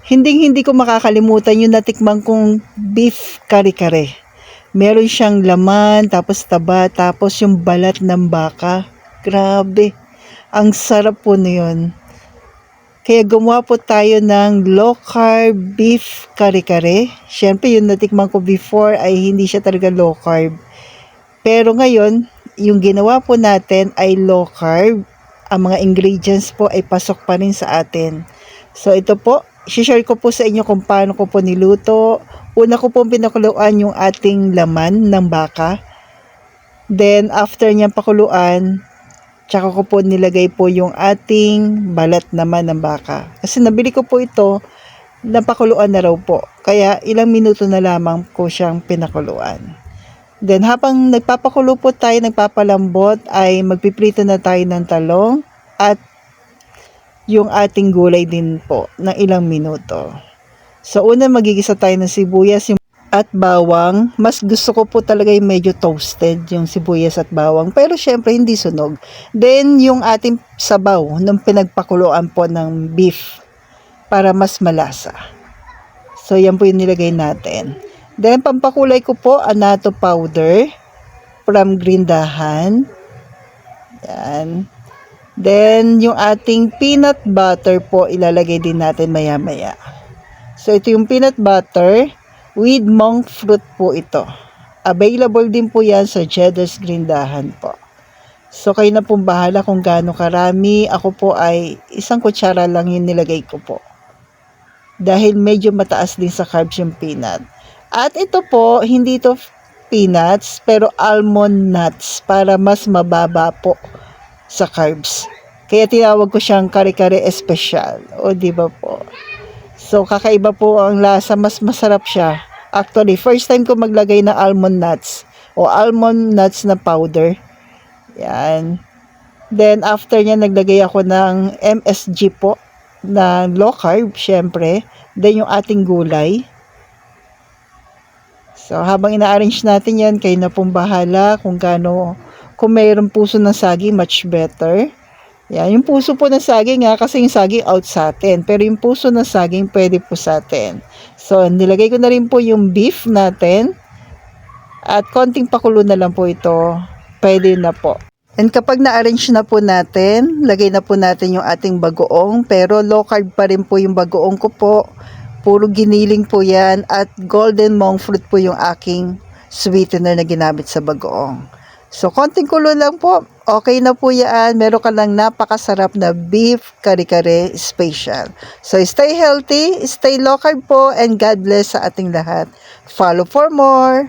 Hindi ko makakalimutan yung natikman kong beef kare-kare. Meron siyang laman, tapos taba, tapos yung balat ng baka. Grabe, ang sarap po na yun. Kaya gumawa po tayo ng low carb beef kare-kare. Siyempre yung natikman ko before ay hindi siya talaga low carb. Pero ngayon, yung ginawa po natin ay low carb. Ang mga ingredients po ay pasok pa rin sa atin. So ito po, share ko po sa inyo kung paano ko po niluto. Una ko po pinakuluan yung ating laman ng baka. Then after niyang pakuluan, tsaka ko po nilagay po yung ating balat naman ng baka. Kasi nabili ko po ito, napakuluan na raw po. Kaya ilang minuto na lamang ko siyang pinakuluan. Then habang nagpapakulo po tayo, nagpapalambot, ay magpiprito na tayo ng talong at yung ating gulay din po ng ilang minuto. So una magigisa tayo ng sibuyas at bawang. Mas gusto ko po talaga yung medyo toasted yung sibuyas at bawang. Pero syempre hindi sunog. Then yung ating sabaw ng pinagpakuluan po ng beef para mas malasa. So yan po yung nilagay natin. Then pampakulay ko po annatto powder from Grindahan. Yan. Then, yung ating peanut butter po, ilalagay din natin maya-maya. So, ito yung peanut butter with monk fruit po ito. Available din po yan sa Cheddar's Grindahan po. So, kayo na pong bahala kung gaano karami. Ako po ay isang kutsara lang yung nilagay ko po. Dahil medyo mataas din sa carbs yung peanut. At ito po, hindi ito peanuts, pero almond nuts para mas mababa po sa carbs. Kaya tinawag ko siyang kare-kare espesyal. O, di ba po? So, kakaiba po ang lasa. Mas masarap siya. Actually, first time ko maglagay ng almond nuts o almond nuts na powder. Yan. Then, after niya, naglagay ako ng MSG po na low carb, syempre. Then, yung ating gulay. So, habang ina-arrange natin yan, kayo na pong bahala kung gaano. Kung mayroong puso ng saging, much better. Yan, yung puso po ng saging kasi yung saging out sa atin. Pero yung puso ng saging, pwede po sa atin. So, nilagay ko na rin po yung beef natin. At konting pakulo na lang po ito. Pwede na po. And kapag na-arrange na po natin, lagay na po natin yung ating bagoong. Pero low carb pa rin po yung bagoong ko po. Puro giniling po yan. At golden monk fruit po yung aking sweetener na ginamit sa bagoong. So, konting kulo lang po. Okay na po yan. Meron ka lang napakasarap na beef kare-kare special. So, stay healthy, stay low carb po, and God bless sa ating lahat. Follow for more.